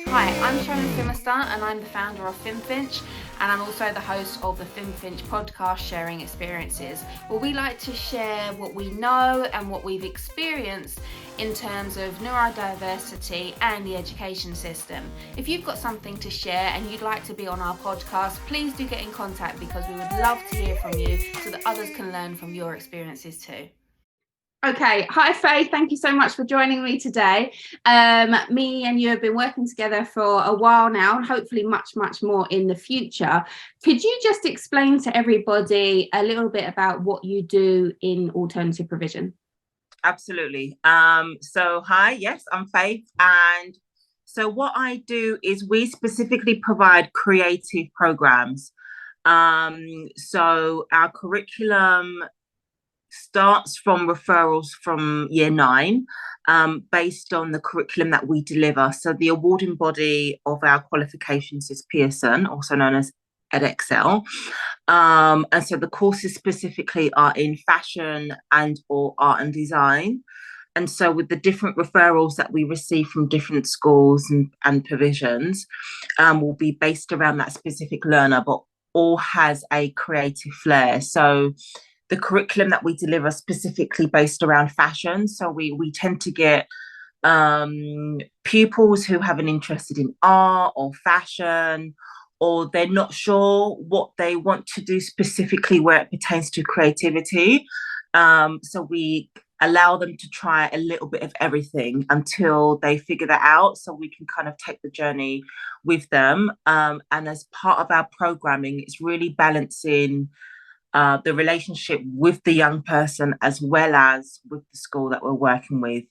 Hi, I'm Shona Phimister and I'm the founder of Phimfinch, and I'm also the host of the Phimfinch podcast, Sharing Experiences, where we like to share what we know and what we've experienced in terms of neurodiversity and the education system. If you've got something to share and you'd like to be on our podcast, please do get in contact because we would love to hear from you so that others can learn from your experiences too. Okay, hi Faye, thank you so much for joining me today. Me and you have been working together for a while now, and hopefully much more in the future. Could you just explain to everybody a little bit about what you do in alternative provision? Absolutely. So hi, yes, I'm Faith. And so what I do is we specifically provide creative programs. So our curriculum starts from referrals from year nine, based on the curriculum that we deliver. So the awarding body of our qualifications is Pearson, also known as EdExcel. And so the courses specifically are in fashion and or art and design. And so with the different referrals that we receive from different schools and provisions, will be based around that specific learner, but all has a creative flair. So the curriculum that we deliver specifically based around fashion. So we tend to get pupils who have an interest in art or fashion, or they're not sure what they want to do specifically where it pertains to creativity. So we allow them to try a little bit of everything until they figure that out, so we can kind of take the journey with them. And as part of our programming, it's really balancing the relationship with the young person as well as with the school that we're working with.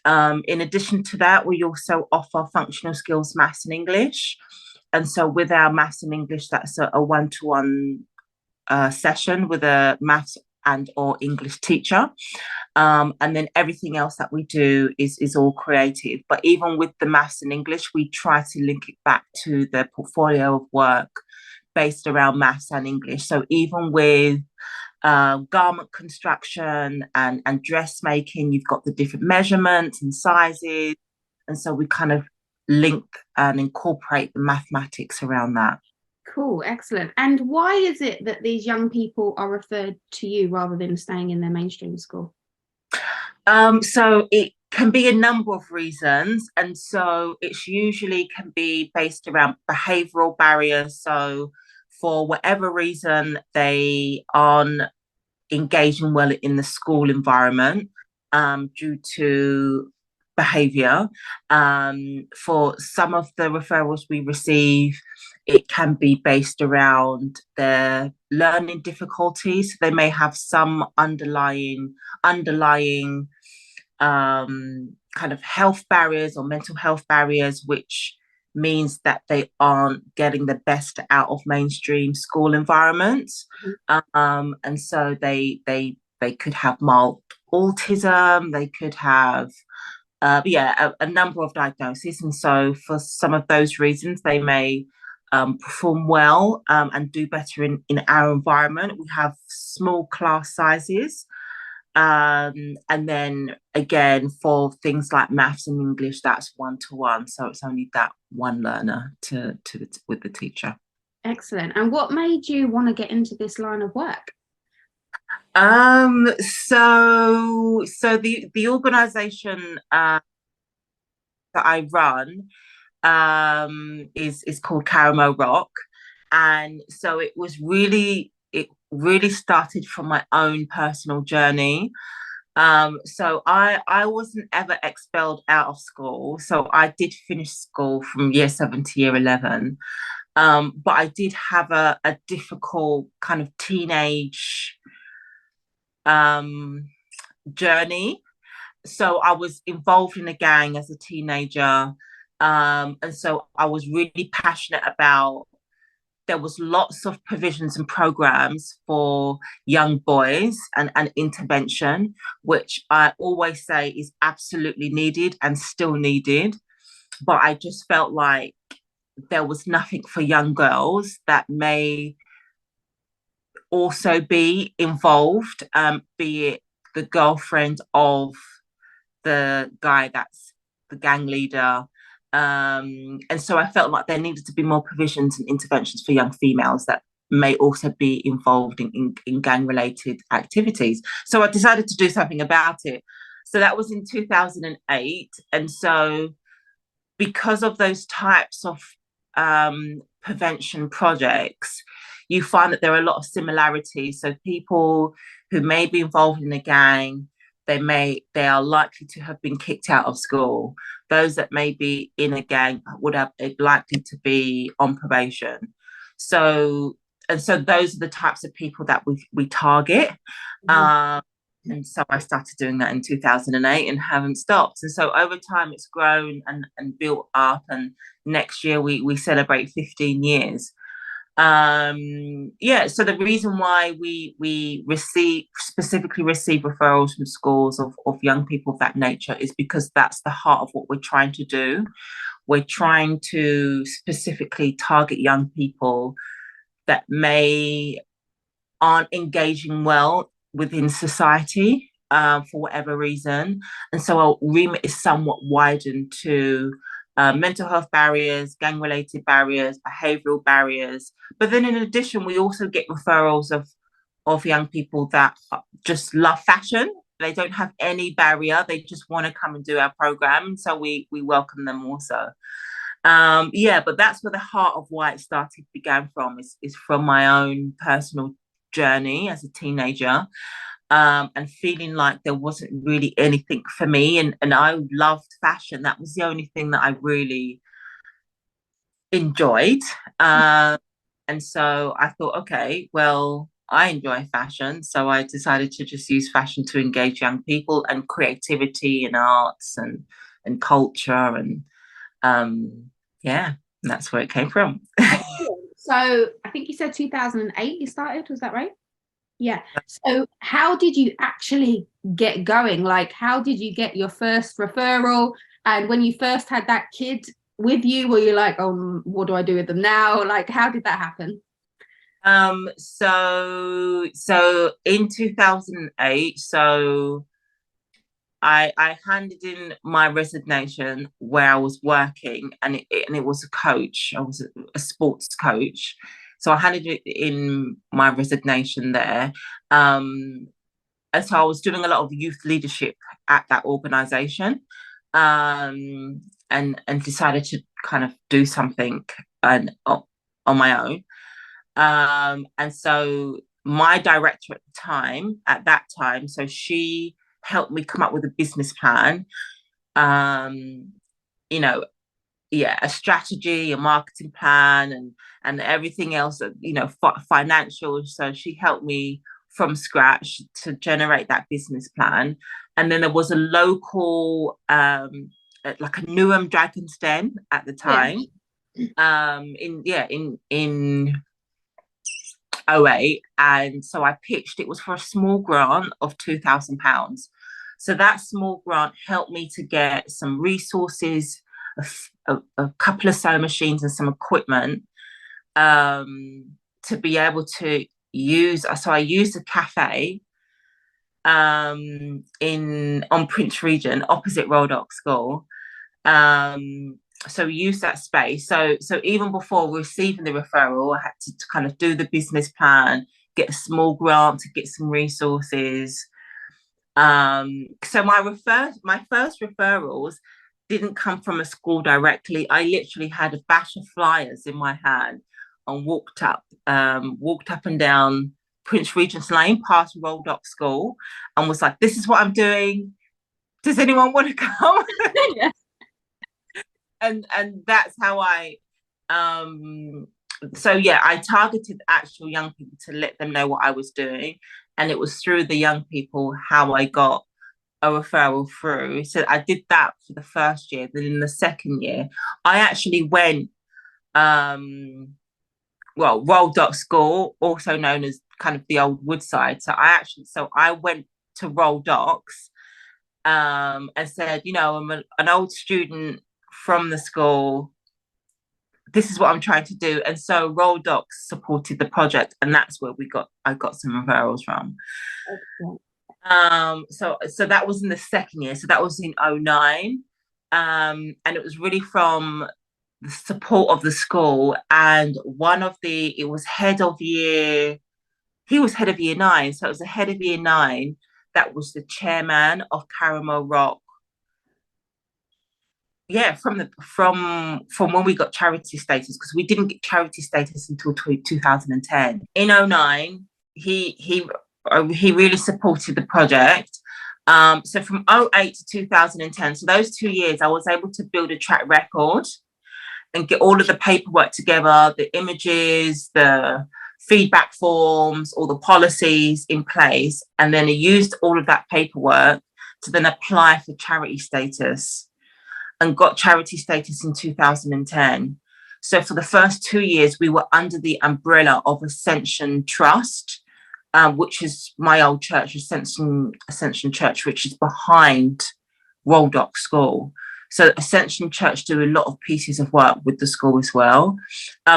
In addition to that, we also offer functional skills, maths and English. And so with our maths and English, that's a one-to-one session with a maths and or English teacher. And then everything else that we do is all creative. But even with the maths and English, we try to link it back to the portfolio of work based around maths and English. So even with garment construction and dressmaking, you've got the different measurements and sizes. And so we kind of link and incorporate the mathematics around that. Cool, excellent. And why is it that these young people are referred to you rather than staying in their mainstream school? So it can be a number of reasons. And so it's usually can be based around behavioral barriers. So for whatever reason, they aren't engaging well in the school environment due to behavior. For some of the referrals we receive, it can be based around their learning difficulties. They may have some underlying kind of health barriers or mental health barriers, which means that they aren't getting the best out of mainstream school environments. And so they could have mild autism, they could have a number of diagnoses. And so for some of those reasons, they may perform well and do better in our environment. We have small class sizes. And then again, for things like maths and English, that's one-to-one. So it's only that one learner with the teacher. Excellent. And what made you want to get into this line of work? So the organization that I run is called Caramo Rock. And so it really started from my own personal journey. So I wasn't ever expelled out of school. So I did finish school from year 7 to year 11. But I did have a difficult kind of teenage journey. So I was involved in a gang as a teenager. And so I was really passionate about, there was lots of provisions and programs for young boys and intervention, which I always say is absolutely needed and still needed. But I just felt like there was nothing for young girls that may also be involved, be it the girlfriend of the guy that's the gang leader, And so I felt like there needed to be more provisions and interventions for young females that may also be involved in gang-related activities. So I decided to do something about it. So that was in 2008. And so because of those types of prevention projects, you find that there are a lot of similarities. So people who may be involved in a gang, they are likely to have been kicked out of school. Those that may be in a gang would have likely to be on probation. So those are the types of people that we target. And so I started doing that in 2008 and haven't stopped. And so over time it's grown and built up. And next year we celebrate 15 years. So the reason why we specifically receive referrals from schools of young people of that nature is because that's the heart of what we're trying to do. We're trying to specifically target young people that aren't engaging well within society for whatever reason. And so our remit is somewhat widened to mental health barriers, gang-related barriers, behavioural barriers. But then in addition, we also get referrals of young people that just love fashion. They don't have any barrier. They just want to come and do our program. So we welcome them also. But that's where the heart of why it started began from, is from my own personal journey as a teenager, and feeling like there wasn't really anything for me, and I loved fashion. That was the only thing that I really enjoyed. And so I thought, okay, well, I enjoy fashion, so I decided to just use fashion to engage young people, and creativity and arts and culture, and that's where it came from. So I think you said 2008 you started, was that right? Yeah. So how did you actually get going? Like, how did you get your first referral? And when you first had that kid with you, were you like, oh, what do I do with them now? Like, how did that happen? So in 2008, I handed in my resignation where I was working, and it was a coach. I was a sports coach. So I handed in my resignation there. And so I was doing a lot of youth leadership at that organization, and decided to kind of do something on my own. And so my director at that time, so she helped me come up with a business plan, a strategy, a marketing plan, and everything else, financial. So she helped me from scratch to generate that business plan. And then there was a local, like a Newham Dragon's Den at the time, in 08. And so I pitched. It was for a small grant of £2,000. So that small grant helped me to get some resources, a couple of sewing machines and some equipment, to be able to use. So I used a cafe on Prince Regent opposite Royal Dock School. So we used that space. So even before receiving the referral, I had to kind of do the business plan, get a small grant to get some resources. So my first referrals didn't come from a school directly. I literally had a batch of flyers in my hand and walked up and down Prince Regent's Lane past Royal Dock School, and was like, "This is what I'm doing. Does anyone want to come?" Yeah. And that's how I I targeted actual young people to let them know what I was doing, and it was through the young people how I got a referral through. So I did that for the first year. Then in the second year, I actually went Royal Dock School, also known as kind of the old Woodside. So I went to Royal Docks, and said, I'm an old student from the school. This is what I'm trying to do. And so Royal Docks supported the project, and that's where I got some referrals from. Okay. So that was in the second year. So that was in 09. And it was really from the support of the school. And it was head of year, he was head of year 9. So it was the head of year 9 that was the chairman of Caramel Rock. Yeah, from when we got charity status, because we didn't get charity status until 2010. In '09, he really supported the project. So from '08 to 2010, so those 2 years, I was able to build a track record and get all of the paperwork together, the images, the feedback forms, all the policies in place. And then I used all of that paperwork to then apply for charity status and got charity status in 2010. So for the first 2 years, we were under the umbrella of Ascension Trust, which is my old church, Ascension Church, which is behind Roldock School. So Ascension Church do a lot of pieces of work with the school as well,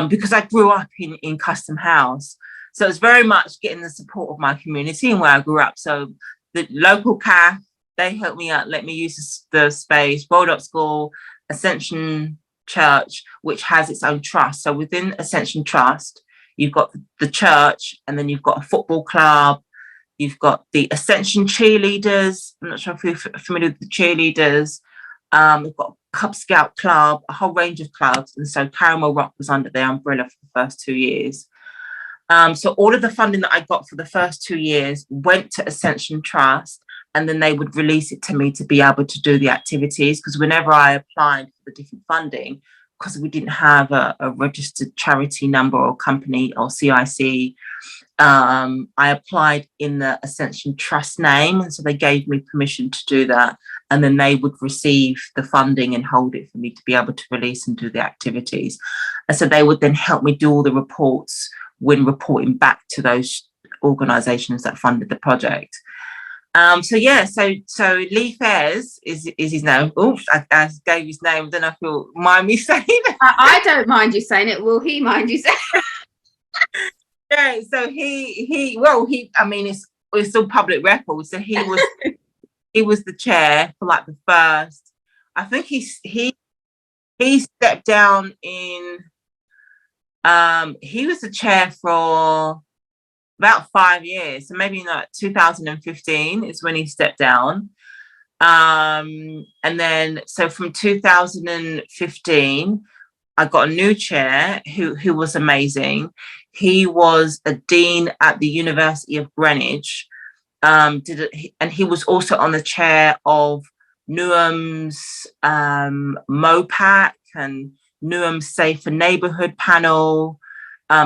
because I grew up in Custom House. So it's very much getting the support of my community and where I grew up. So the local CAF, they helped me out, let me use the space. Roldock School, Ascension Church, which has its own trust. So within Ascension Trust, you've got the church, and then you've got a football club. You've got the Ascension cheerleaders. I'm not sure if you're familiar with the cheerleaders. We've got a Cub Scout club, a whole range of clubs. And so Caramel Rock was under their umbrella for the first 2 years. So all of the funding that I got for the first 2 years went to Ascension Trust, and then they would release it to me to be able to do the activities. Because whenever I applied for the different funding, because we didn't have a registered charity number or company or CIC, I applied in the Ascension Trust name, and so they gave me permission to do that, and then they would receive the funding and hold it for me to be able to release and do the activities. And so they would then help me do all the reports when reporting back to those organisations that funded the project. So Lee Fairs is his name. Oops, I gave his name. I don't know if you'll mind me saying it. I don't mind you saying it. Will he mind you saying it? Yeah, so I mean, it's all public record. So he was the chair for like the first. I think he stepped down in. He was the chair for about 5 years, so maybe not 2015 is when he stepped down. And then so from 2015, I got a new chair who was amazing. He was a dean at the University of Greenwich. And he was also on the chair of Newham's MOPAC and Newham's Safer Neighbourhood panel.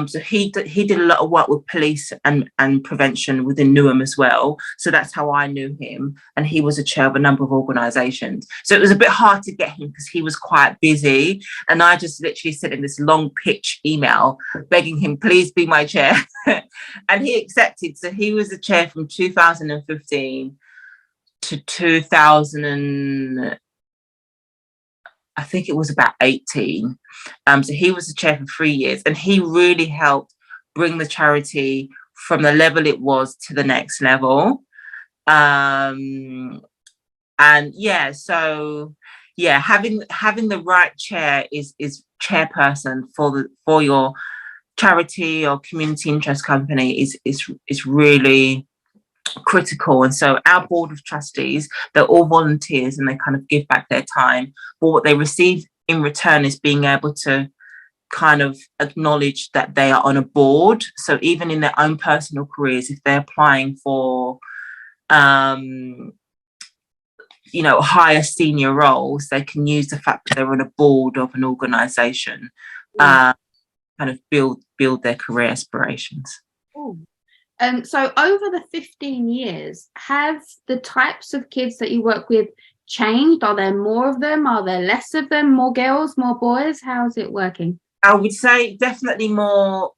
So he did a lot of work with police and prevention within Newham as well. So that's how I knew him. And he was a chair of a number of organisations. So it was a bit hard to get him because he was quite busy. And I just literally sent him this long pitch email begging him, please be my chair. And he accepted. So he was the chair from 2015 to 2000. I think it was about 18. So he was the chair for 3 years, and he really helped bring the charity from the level it was to the next level. And yeah, so yeah, having the right chair is chairperson for your charity or community interest company is really critical. And so our board of trustees, they're all volunteers and they kind of give back their time, but what they receive in return is being able to kind of acknowledge that they are on a board. So even in their own personal careers, if they're applying for higher senior roles, they can use the fact that they're on a board of an organization, kind of build their career aspirations. Ooh. So over the 15 years, have the types of kids that you work with changed? Are there more of them? Are there less of them? More girls, more boys? How's it working? I would say definitely more.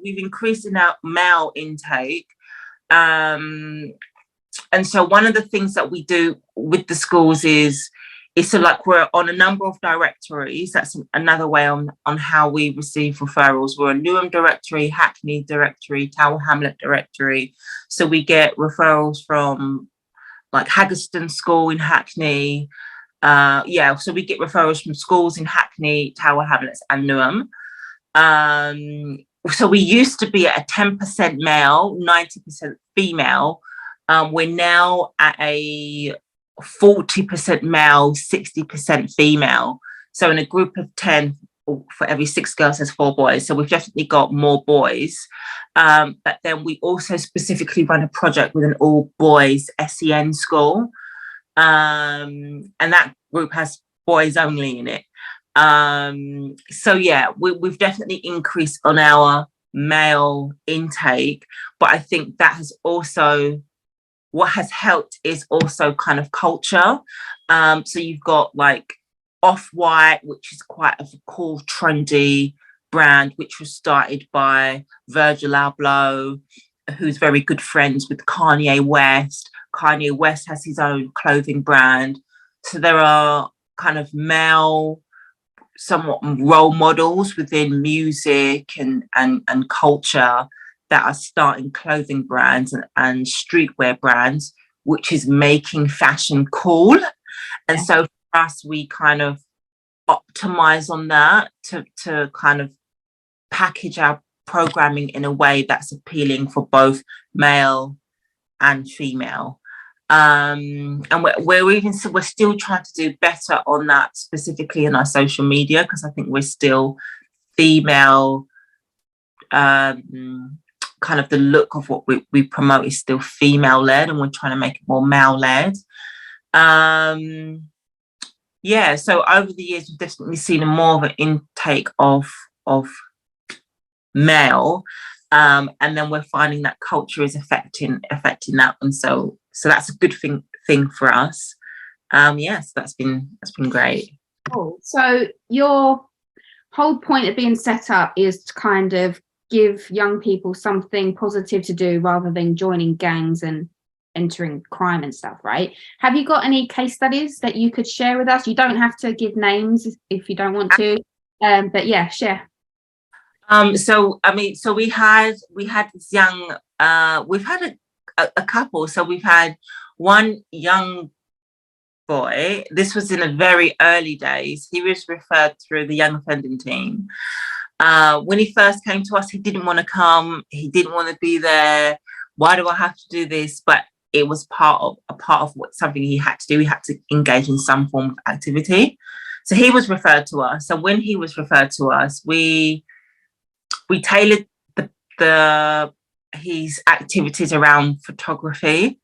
We've increased in our male intake. And so one of the things that we do with the schools is so like we're on a number of directories. That's another way on how we receive referrals. We're a Newham directory, Hackney directory, Tower Hamlet directory. So we get referrals from like Haggerston School in Hackney, so we get referrals from schools in Hackney, Tower Hamlets and Newham. So we used to be at a 10% male, 90% female. We're now at a 40% male, 60% female. So in a group of 10, for every 6 girls, there's 4 boys. So we've definitely got more boys. But then we also specifically run a project with an all boys SEN school. And that group has boys only in it. So yeah, we've definitely increased on our male intake, but I think that has also, what has helped is also kind of culture. So you've got like Off-White, which is quite a cool, trendy brand, which was started by Virgil Abloh, who's very good friends with Kanye West. Kanye West has his own clothing brand. So there are kind of male, somewhat role models within music and culture that are starting clothing brands and streetwear brands, which is making fashion cool. And so for us, we kind of optimize on that to kind of package our programming in a way that's appealing for both male and female. And we're still trying to do better on that, specifically in our social media, because I think we're still female, kind of the look of what we promote is still female led, and we're trying to make it more male led. So over the years we've definitely seen a more of an intake of male, and then we're finding that culture is affecting that, and so that's a good thing for us. Yes, that's been great. Cool. So your whole point of being set up is to kind of give young people something positive to do rather than joining gangs and entering crime and stuff, right? Have you got any case studies that you could share with us? You don't have to give names if you don't want to, but yeah, share. So we had this young, we've had a couple. So we've had one young boy. This was in the very early days. He was referred through the young offending team. When he first came to us, he didn't want to come. He didn't want to be there. Why do I have to do this? But it was part of something he had to do. He had to engage in some form of activity. So he was referred to us. So when he was referred to us, we tailored his activities around photography.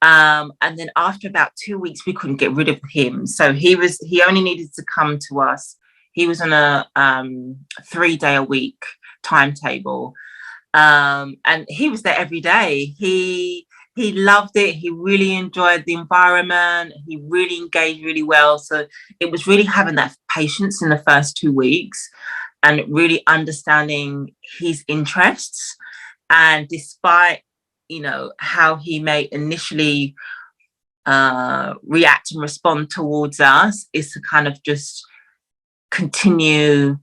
And then after about 2 weeks, we couldn't get rid of him. So he only needed to come to us. He was on a 3-day-a-week timetable. And he was there every day. He loved it. He really enjoyed the environment. He really engaged really well. So it was really having that patience in the first 2 weeks and really understanding his interests. And despite, how he may initially react and respond towards us, is to kind of just continue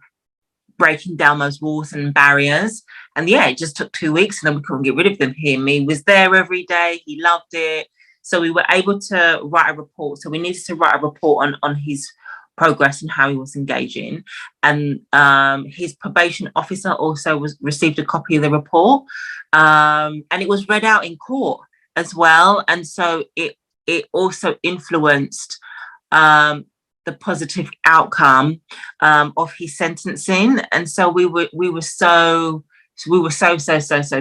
breaking down those walls and barriers. And it just took 2 weeks, and then we couldn't get rid of him. He was there every day. He loved it. So we were able to write a report. So we needed to write a report on his progress and how he was engaging. And his probation officer also received a copy of the report. And it was read out in court as well. And so it also influenced the positive outcome of his sentencing. And so we were so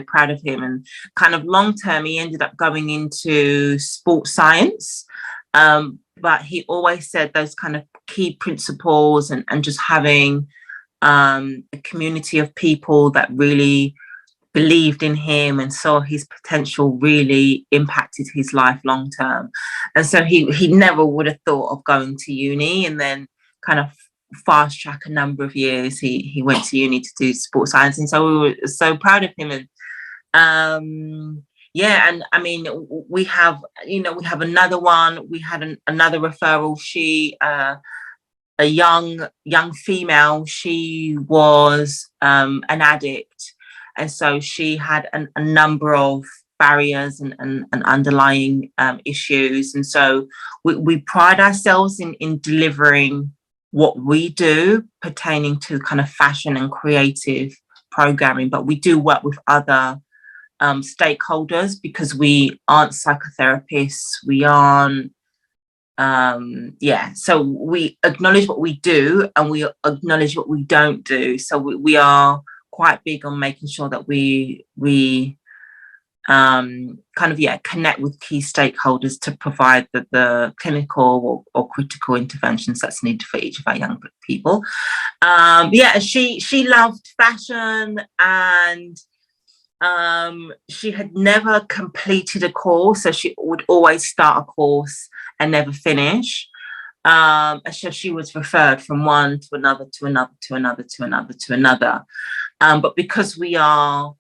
proud of him. And kind of long term, he ended up going into sports science. But he always said those kind of key principles and just having a community of people that really believed in him and saw his potential really impacted his life long term. And so he never would have thought of going to uni, and then kind of fast track a number of years he went to uni to do sports science. And so we were so proud of him. And and I mean, we have another one. We had another referral. She a young female. She was an addict. And so she had a number of barriers and underlying issues. And so we pride ourselves in delivering what we do pertaining to kind of fashion and creative programming, but we do work with other stakeholders because we aren't psychotherapists, we aren't so we acknowledge what we do and we acknowledge what we don't do. So we are quite big on making sure that we connect with key stakeholders to provide the clinical or critical interventions that's needed for each of our young people. She loved fashion, and she had never completed a course, so she would always start a course and never finish. So she was referred from one to another to another to another to another to another. But because we are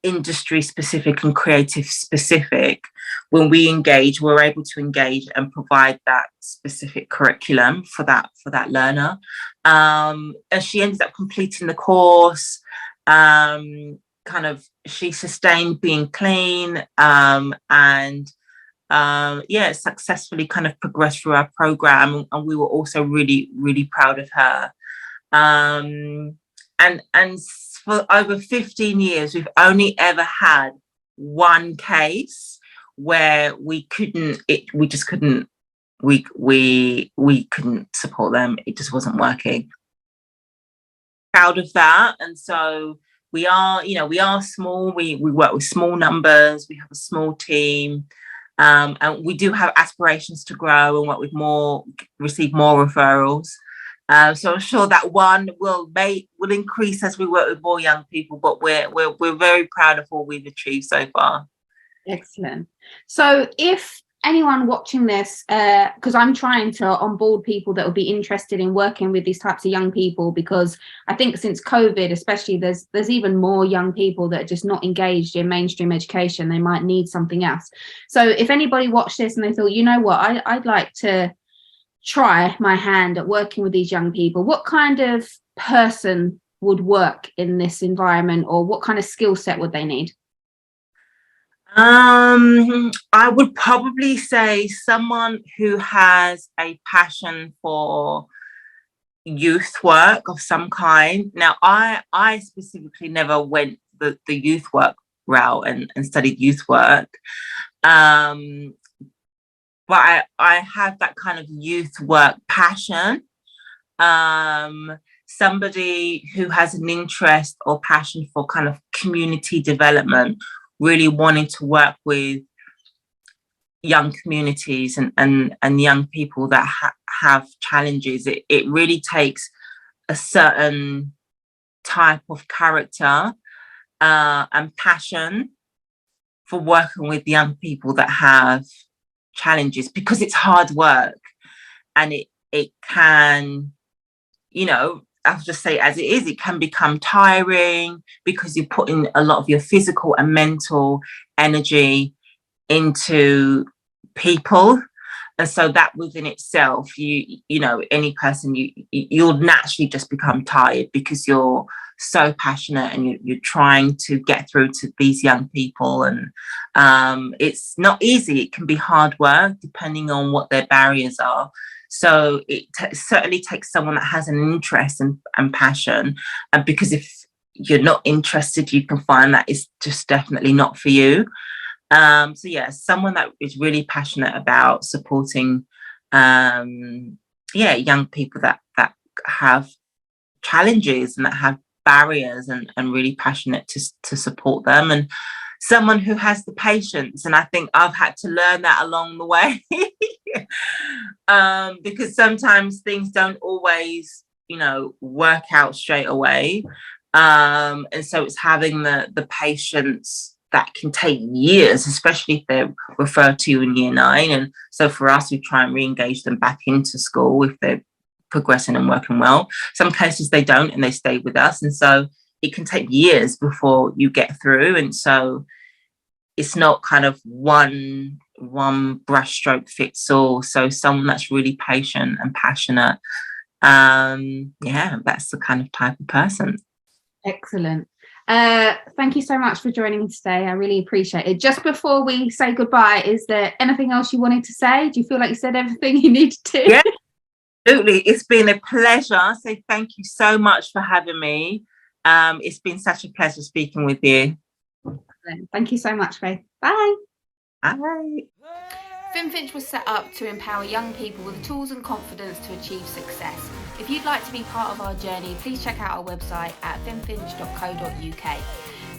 industry specific and creative specific, when we engage, we're able to engage and provide that specific curriculum for that learner. And she ended up completing the course. She sustained being clean, and successfully kind of progressed through our program, and we were also really, really proud of her. And for over 15 years, we've only ever had one case where we couldn't support them. It just wasn't working. Proud of that. And so we are small. We work with small numbers. We have a small team. And we do have aspirations to grow and work with receive more referrals. So I'm sure that one will increase as we work with more young people, but we're very proud of what we've achieved so far. Excellent. So if anyone watching this, because I'm trying to onboard people that will be interested in working with these types of young people, because I think since COVID especially, there's even more young people that are just not engaged in mainstream education. They might need something else. So if anybody watched this and they thought, you know what, I'd like to try my hand at working with these young people, what kind of person would work in this environment, or what kind of skill set would they need? I would probably say someone who has a passion for youth work of some kind. Now, I specifically never went the youth work route and studied youth work. But I have that kind of youth work passion. Somebody who has an interest or passion for kind of community development, really wanting to work with young communities and young people that have challenges. It really takes a certain type of character and passion for working with young people that have challenges, because it's hard work, and it can, I'll just say as it is, it can become tiring because you put in a lot of your physical and mental energy into people. And so that within itself, any person, you'll naturally just become tired because you're so passionate and you're trying to get through to these young people. And it's not easy. It can be hard work depending on what their barriers are. So it certainly takes someone that has an interest and passion, and because if you're not interested, you can find that it's just definitely not for you. Someone that is really passionate about supporting young people that have challenges and that have barriers, and really passionate to support them, and someone who has the patience. And I think I've had to learn that along the way. Because sometimes things don't always, work out straight away. And so it's having the patience that can take years, especially if they're referred to in year 9. And so for us, we try and re-engage them back into school if they're progressing and working well. Some cases they don't, and they stay with us. And so it can take years before you get through. And so it's not kind of one brushstroke fits all. So someone that's really patient and passionate. That's the kind of type of person. Excellent. Thank you so much for joining me today. I really appreciate it. Just before we say goodbye, is there anything else you wanted to say? Do you feel like you said everything you needed to? Yeah, absolutely. It's been a pleasure. So thank you so much for having me. It's been such a pleasure speaking with you. Thank you so much, Faith. Bye. Bye. Phimfinch was set up to empower young people with the tools and confidence to achieve success. If you'd like to be part of our journey, please check out our website at phimfinch.co.uk.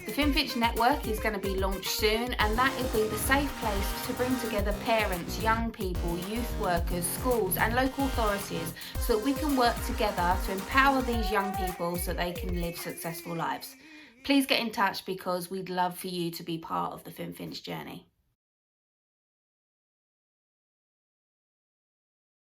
The Phimfinch network is going to be launched soon, and that will be the safe place to bring together parents, young people, youth workers, schools and local authorities so that we can work together to empower these young people so they can live successful lives. Please get in touch because we'd love for you to be part of the Phimfinch journey.